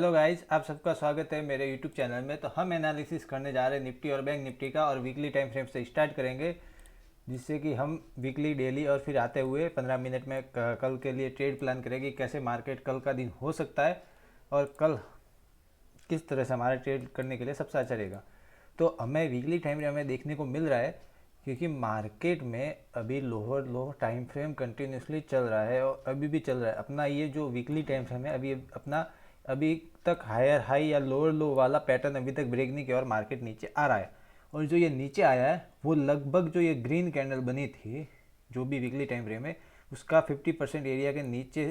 Hello guys, आप सबका स्वागत है मेरे यूट्यूब चैनल में। तो हम एनालिसिस करने जा रहे हैं निफ्टी और बैंक निफ्टी का, और वीकली टाइम फ्रेम से स्टार्ट करेंगे, जिससे कि हम वीकली, डेली और फिर आते हुए 15 मिनट में कल के लिए ट्रेड प्लान करेंगे, कैसे मार्केट कल का दिन हो सकता है और कल किस तरह से हमारा ट्रेड करने के लिए सबसे अच्छा रहेगा। तो हमें वीकली टाइम फ्रेम हमें देखने को मिल रहा है, क्योंकि मार्केट में अभी लोअर लो टाइम फ्रेम कंटिन्यूसली चल रहा है और अभी भी चल रहा है। अपना ये जो वीकली टाइम फ्रेम है अभी तक हायर हाई या लोअर लो वाला पैटर्न अभी तक ब्रेक नहीं किया और मार्केट नीचे आ रहा है। और जो ये नीचे आया है वो लगभग जो ये ग्रीन कैंडल बनी थी, जो भी वीकली टाइम फ्रेम है, उसका 50% एरिया के नीचे,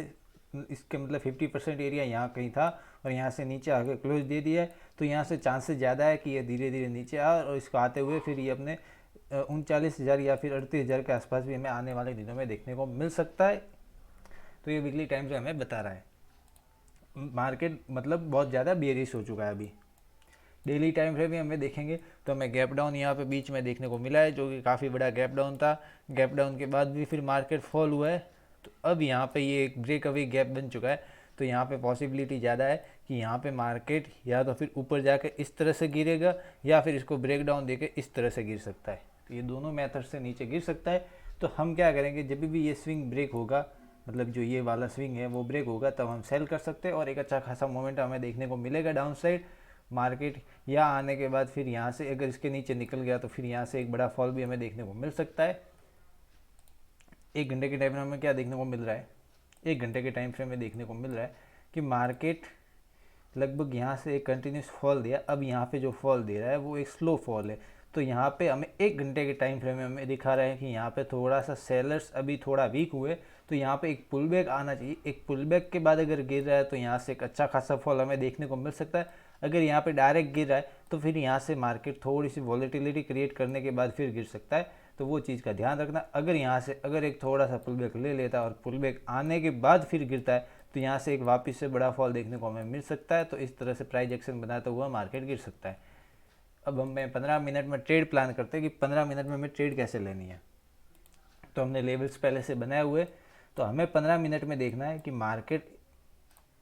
इसके मतलब 50% एरिया यहाँ कहीं था और यहाँ से नीचे आके क्लोज दे दिया है। तो यहाँ से चांसेस ज़्यादा है कि ये धीरे धीरे नीचे आ और इसको आते हुए फिर ये अपने 39,000 या फिर 38,000 के आसपास भी हमें आने वाले दिनों में देखने को मिल सकता है। तो ये वीकली टाइम फ्रेम हमें बता रहा है मार्केट मतलब बहुत ज़्यादा बेरिश हो चुका है अभी। डेली टाइम फ्रेम भी हमें देखेंगे तो हमें गैप डाउन यहाँ पे बीच में देखने को मिला है, जो कि काफ़ी बड़ा गैप डाउन था। गैप डाउन के बाद भी फिर मार्केट फॉल हुआ है। तो अब यहाँ पे ये एक ब्रेक अवे गैप बन चुका है। तो यहाँ पे पॉसिबिलिटी ज़्यादा है कि यहाँ पे मार्केट या तो फिर ऊपर जाके इस तरह से गिरेगा या फिर इसको ब्रेक डाउन देके इस तरह से गिर सकता है। तो ये दोनों मेथड से नीचे गिर सकता है। तो हम क्या करेंगे, जब भी ये स्विंग ब्रेक होगा, मतलब जो ये वाला स्विंग है वो ब्रेक होगा, तब हम सेल कर सकते हैं और एक अच्छा खासा मोमेंट हमें देखने को मिलेगा डाउन साइड। मार्केट या आने के बाद फिर यहाँ से अगर इसके नीचे निकल गया तो फिर यहाँ से एक बड़ा फॉल भी हमें देखने को मिल सकता है। एक घंटे के टाइम फ्रेम में क्या देखने को मिल रहा है, एक घंटे के टाइम फ्रेम में देखने को मिल रहा है कि मार्केट लगभग यहाँ से एक कंटिन्यूस फॉल दिया। अब यहाँ पे जो फॉल दे रहा है वो एक स्लो फॉल है। तो यहाँ पे हमें एक घंटे के टाइम फ्रेम में हमें दिखा रहा है कि यहाँ पे थोड़ा सा सेलर्स अभी थोड़ा वीक हुए, तो यहाँ पे एक पुल बैक आना चाहिए। एक पुल बैक के बाद अगर गिर रहा है तो यहाँ से एक अच्छा खासा फॉल हमें देखने को मिल सकता है। अगर यहाँ पे डायरेक्ट गिर रहा है तो फिर यहाँ से मार्केट थोड़ी सी वॉलेटिलिटी क्रिएट करने के बाद फिर गिर सकता है। तो वो चीज़ का ध्यान रखना। अगर यहाँ से अगर एक थोड़ा सा पुल बैक ले लेता है और पुल बैक आने के बाद फिर गिरता है तो यहाँ से एक वापस से बड़ा फॉल देखने को हमें मिल सकता है। तो इस तरह से प्राइस एक्शन बनाता हुआ मार्केट गिर सकता है। अब हमें 15 मिनट में ट्रेड प्लान करते हैं कि 15 मिनट में हमें ट्रेड कैसे लेनी है। तो हमने लेवल्स पहले से बनाए हुए, तो हमें 15 मिनट में देखना है कि मार्केट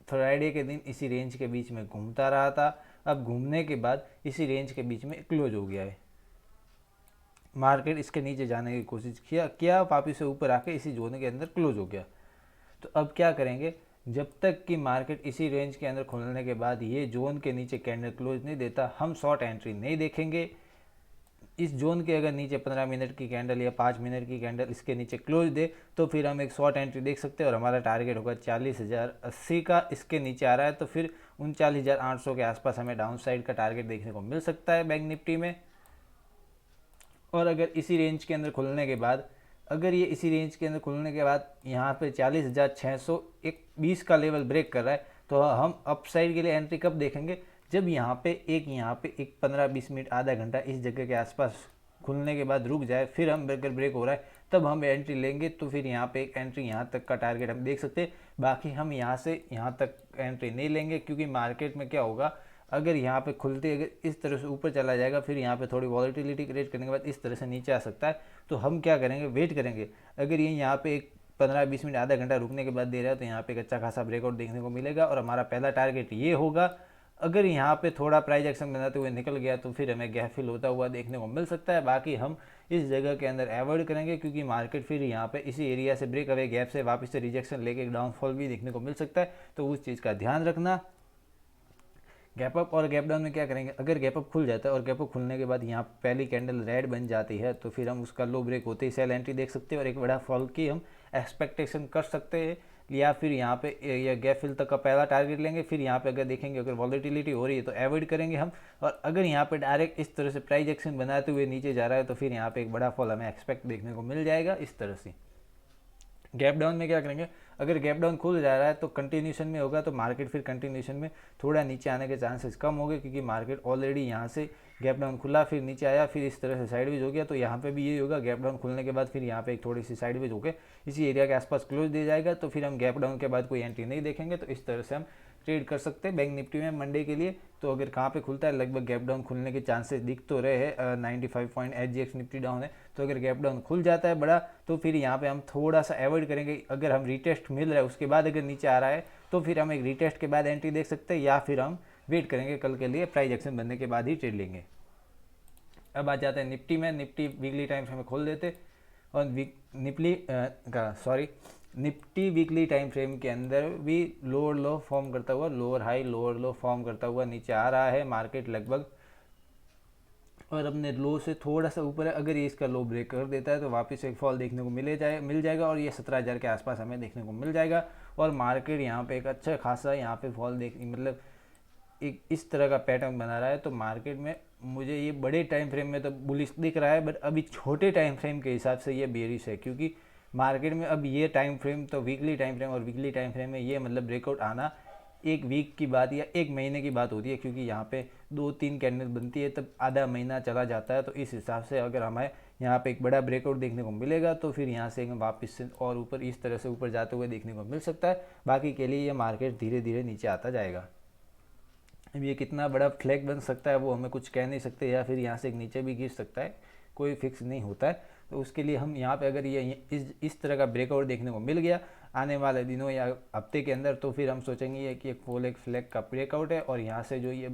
फ्राइडे के दिन इसी रेंज के बीच में घूमता रहा था। अब घूमने के बाद इसी रेंज के बीच में क्लोज हो गया है। मार्केट इसके नीचे जाने की कोशिश किया वापिस से ऊपर आके इसी जोन के अंदर क्लोज हो गया। तो अब क्या करेंगे, जब तक कि मार्केट इसी रेंज के अंदर खुलने के बाद ये जोन के नीचे कैंडल क्लोज नहीं देता, हम शॉर्ट एंट्री नहीं देखेंगे। इस जोन के अगर नीचे 15 मिनट की कैंडल या 5 मिनट की कैंडल इसके नीचे क्लोज दे तो फिर हम एक शॉर्ट एंट्री देख सकते हैं और हमारा टारगेट होगा 40,080 का। इसके नीचे आ रहा है तो फिर 39,800 के आसपास हमें डाउन साइड का टारगेट देखने को मिल सकता है बैंक निफ्टी में। और अगर इसी रेंज के अंदर खुलने के बाद, अगर ये इसी रेंज के अंदर खुलने के बाद यहाँ पे 40,600 एक 20 का लेवल ब्रेक कर रहा है, तो हम अप साइड के लिए एंट्री कब देखेंगे, जब यहाँ पे एक 15-20 मिनट आधा घंटा इस जगह के आसपास खुलने के बाद रुक जाए, फिर हम अगर ब्रेक हो रहा है तब हम एंट्री लेंगे। तो फिर यहाँ पे एक एंट्री यहाँ तक का टारगेट हम देख सकते हैं। बाकी हम यहाँ से यहाँ तक एंट्री नहीं लेंगे, क्योंकि मार्केट में क्या होगा, अगर यहाँ पे खुलते अगर इस तरह से ऊपर चला जाएगा फिर यहाँ पे थोड़ी वॉलेटिलिटी क्रिएट करने के बाद इस तरह से नीचे आ सकता है। तो हम क्या करेंगे, वेट करेंगे। अगर ये यहाँ पे एक 15-20 मिनट आधा घंटा रुकने के बाद दे रहा है तो यहाँ पे एक अच्छा खासा ब्रेकआउट देखने को मिलेगा और हमारा पहला टारगेट ये होगा। अगर यहाँ पे थोड़ा प्राइस एक्शन बनाते हुए निकल गया तो फिर हमें गैप फिल होता हुआ देखने को मिल सकता है। बाकी हम इस जगह के अंदर अवॉइड करेंगे, क्योंकि मार्केट फिर यहाँ पे इसी एरिया से ब्रेक अवे गैप से वापस से रिजेक्शन लेके एक डाउनफॉल भी देखने को मिल सकता है। तो उस चीज़ का ध्यान रखना। गैप अप और गैप डाउन में क्या करेंगे, अगर गैप अप खुल जाता है और गैप अप खुलने के बाद यहाँ पहली कैंडल रेड बन जाती है तो फिर हम उसका लो ब्रेक होते ही सेल एंट्री देख सकते हैं और एक बड़ा फॉल की हम एक्सपेक्टेशन कर सकते हैं। या फिर यहाँ पे या गैप फिल तक का पहला टारगेट लेंगे, फिर यहाँ पे अगर देखेंगे अगर वॉलेटिलिटी हो रही है तो अवॉइड करेंगे हम। और अगर यहाँ पे डायरेक्ट इस तरह से प्राइस एक्शन बनाते हुए नीचे जा रहा है तो फिर यहाँ पे एक बड़ा फॉल हमें एक्सपेक्ट देखने को मिल जाएगा इस तरह से। गैप डाउन में क्या करेंगे, अगर गैप डाउन खुल जा रहा है तो कंटिन्यूशन में होगा, तो मार्केट फिर कंटिन्यूशन में थोड़ा नीचे आने के चांसेस कम हो गए, क्योंकि मार्केट ऑलरेडी यहाँ से गैप डाउन खुला फिर नीचे आया फिर इस तरह से साइडवेज हो गया। तो यहाँ पे भी यही होगा, गैप डाउन खुलने के बाद फिर यहाँ पे एक थोड़ी सी साइडवेज होकर इसी एरिया के आसपास क्लोज दे जाएगा। तो फिर हम गैप डाउन के बाद कोई एंट्री नहीं देखेंगे। तो इस तरह से हम ट्रेड कर सकते हैं बैंक निफ्टी में मंडे के लिए। तो अगर कहाँ पे खुलता है, लगभग गैप डाउन खुलने के चांसेस दिख तो रहे हैं। 95 पॉइंट एचजीएक्स निफ्टी डाउन है, तो अगर गैप डाउन खुल जाता है बड़ा तो फिर यहाँ पे हम थोड़ा सा अवॉइड करेंगे। अगर हम रिटेस्ट मिल रहा है उसके बाद अगर नीचे आ रहा है तो फिर हम एक रीटेस्ट के बाद एंट्री देख सकते हैं, या फिर हम वेट करेंगे कल के लिए प्राइस एक्शन बनने के बाद ही ट्रेड लेंगे। अब आ जाते हैं निफ्टी में। निफ्टी वीकली टाइम फ्रेम में खोल देते और निफ्टी वीकली टाइम फ्रेम के अंदर भी लोअर लो फॉर्म करता हुआ, लोअर हाई लोअर लो फॉर्म करता हुआ नीचे आ रहा है मार्केट लगभग, और अपने लो से थोड़ा सा ऊपर है। अगर ये इसका लो ब्रेक कर देता है तो वापस एक फॉल देखने को मिल जाएगा और ये 17,000 के आसपास हमें देखने को मिल जाएगा। और मार्केट यहाँ पे एक अच्छा खासा यहाँ पे फॉल मतलब एक इस तरह का पैटर्न बना रहा है। तो मार्केट में मुझे ये बड़े टाइम फ्रेम में तो बुलिश दिख रहा है, बट अभी छोटे टाइम फ्रेम के हिसाब से ये बेरिश है, क्योंकि मार्केट में अब ये टाइम फ्रेम तो वीकली टाइम फ्रेम और वीकली टाइम फ्रेम में ये मतलब ब्रेकआउट आना एक वीक की बात या एक महीने की बात होती है, क्योंकि यहाँ पे 2-3 कैंडल बनती है तब आधा महीना चला जाता है। तो इस हिसाब से अगर हमें यहाँ पे एक बड़ा ब्रेकआउट देखने को मिलेगा तो फिर यहाँ से वापस से और ऊपर इस तरह से ऊपर जाते हुए देखने को मिल सकता है। बाकी के लिए ये मार्केट धीरे धीरे नीचे आता जाएगा। अब ये कितना बड़ा फ्लैग बन सकता है वो हमें कुछ कह नहीं सकते, या फिर यहाँ से नीचे भी गिर सकता है, कोई फिक्स नहीं होता है। तो उसके लिए हम यहाँ पे अगर ये इस तरह का ब्रेकआउट देखने को मिल गया आने वाले दिनों या हफ्ते के अंदर, तो फिर हम सोचेंगे ये कि एक फ्लैग का ब्रेकआउट है और यहाँ से जो ये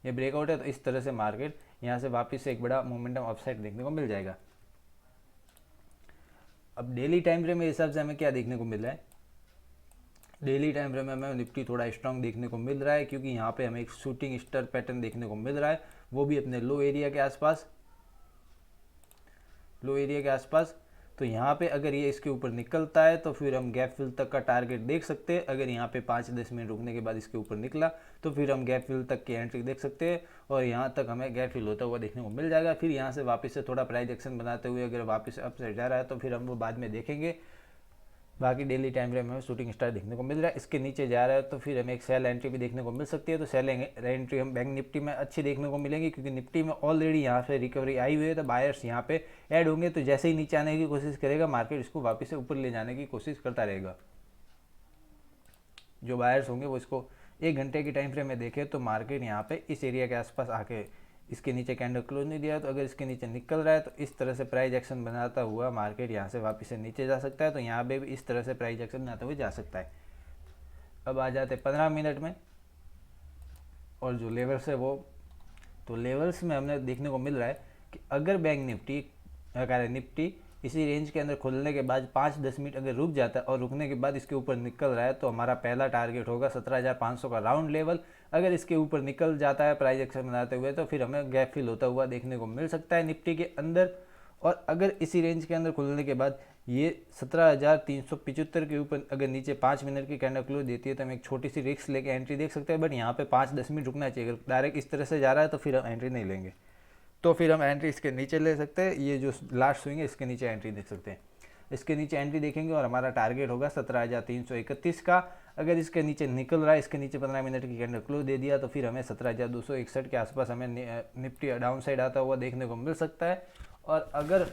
ये ब्रेकआउट है, तो इस तरह से मार्केट यहाँ से वापस से एक बड़ा मोमेंटम अपसाइड देखने को मिल जाएगा। अब डेली टाइम फ्रेम के हिसाब से हमें क्या देखने को मिल रहा है? डेली टाइम फ्रेम में हमें निफ्टी थोड़ा स्ट्रांग देखने को मिल रहा है, क्योंकि यहाँ पे हमें एक शूटिंग स्टार पैटर्न देखने को मिल रहा है, वो भी अपने लो एरिया के आसपास। तो यहाँ पे अगर ये इसके ऊपर निकलता है तो फिर हम गैप फिल तक का टारगेट देख सकते हैं। अगर यहाँ पे 5-10 मिनट रुकने के बाद इसके ऊपर निकला तो फिर हम गैप फिल तक की एंट्री देख सकते हैं, और यहाँ तक हमें गैप फिल होता हुआ देखने को मिल जाएगा। फिर यहाँ से वापस से थोड़ा प्राइस एक्शन बनाते हुए अगर वापस अप साइड जा रहा है तो फिर हम वो बाद में देखेंगे। बाकी डेली टाइम फ्रेम में शूटिंग स्टार देखने को मिल रहा है। इसके नीचे जा रहा है तो फिर हमें एक सेल एंट्री भी देखने को मिल सकती है। तो सेल एंट्री हम बैंक निफ्टी में अच्छी देखने को मिलेंगी, क्योंकि निफ्टी में ऑलरेडी यहाँ से रिकवरी आई हुई है, तो बायर्स यहाँ पे ऐड होंगे। तो जैसे ही नीचे आने की कोशिश करेगा मार्केट इसको वापस से ऊपर ले जाने की कोशिश करता रहेगा। जो बायर्स होंगे वो इसको 1 घंटे की टाइम फ्रेम में देखें तो मार्केट यहाँ पे इस एरिया के आसपास आके इसके नीचे कैंडल क्लोज नहीं दिया, तो अगर इसके नीचे निकल रहा है तो इस तरह से प्राइस एक्शन बनाता हुआ मार्केट यहाँ से वापस से नीचे जा सकता है। तो यहाँ पे भी इस तरह से प्राइस एक्शन बनाते हुए जा सकता है। अब आ जाते हैं 15 मिनट में, और जो लेवल्स है वो, तो लेवल्स में हमने देखने को मिल रहा है कि अगर बैंक निफ्टी इसी रेंज के अंदर खुलने के बाद 5-10 मिनट अगर रुक जाता है और रुकने के बाद इसके ऊपर निकल रहा है, तो हमारा पहला टारगेट होगा 17,500 का राउंड लेवल। अगर इसके ऊपर निकल जाता है प्राइस एक्शन बनाते हुए तो फिर हमें गैप फिल होता हुआ देखने को मिल सकता है निफ्टी के अंदर। और अगर इसी रेंज के अंदर खुलने के बाद ये 17,375 के ऊपर अगर नीचे 5 मिनट की कैंडल क्लोज देती है तो हम एक छोटी सी रिस्क लेके एंट्री देख सकते हैं। बट यहाँ पे 5-10 मिनट रुकना चाहिए। अगर डायरेक्ट इस तरह से जा रहा है तो फिर हम एंट्री नहीं लेंगे, तो फिर हम एंट्री इसके नीचे ले सकते हैं। ये जो लास्ट स्विंग है इसके नीचे एंट्री देख सकते हैं। इसके नीचे एंट्री देखेंगे और हमारा टारगेट होगा 17,331 का। अगर इसके नीचे निकल रहा है, इसके नीचे 15 मिनट की कैंडल क्लोज दे दिया तो फिर हमें 17,261 के आसपास हमें निफ्टी डाउन साइड आता हुआ देखने को मिल सकता है। और अगर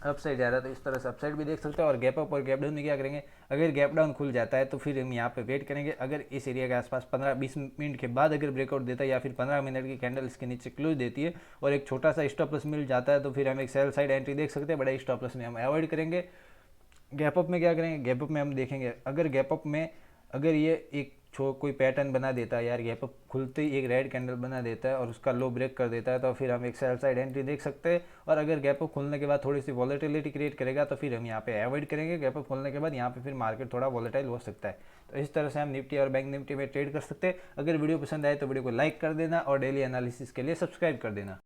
अप साइड जा रहा है तो इस तरह से अप साइड भी देख सकते हैं। और गैप अप और गैप डाउन में क्या करेंगे, अगर गैप डाउन खुल जाता है तो फिर हम यहाँ पे वेट करेंगे। अगर इस एरिया के आसपास 15-20 मिनट के बाद अगर ब्रेकआउट देता है या फिर 15 मिनट की कैंडल इसके नीचे क्लोज देती है और एक छोटा सा स्टॉप लॉस मिल जाता है तो फिर हम एक सेल साइड एंट्री देख सकते हैं। बड़ा स्टॉप लॉस में हम अवॉइड करेंगे। गैप अप में क्या करेंगे, गैप अप में हम देखेंगे अगर गैप अप में अगर ये एक कोई पैटर्न बना देता है यार, गैप अप खुलते ही एक रेड कैंडल बना देता है और उसका लो ब्रेक कर देता है तो फिर हम एक सेल साइड एंट्री देख सकते हैं। और अगर गैप अप खुलने के बाद थोड़ी सी वॉलेटिलिटी क्रिएट करेगा तो फिर हम यहाँ पे अवॉइड करेंगे। गैप अप खुलने के बाद यहाँ पे फिर मार्केट थोड़ा वॉलेटाइल हो सकता है। तो इस तरह से हम निफ्टी और बैंक निफ्टी में ट्रेड कर सकते हैं। अगर वीडियो पसंद आए तो वीडियो को लाइक कर देना और डेली एनालिसिस के लिए सब्सक्राइब कर देना।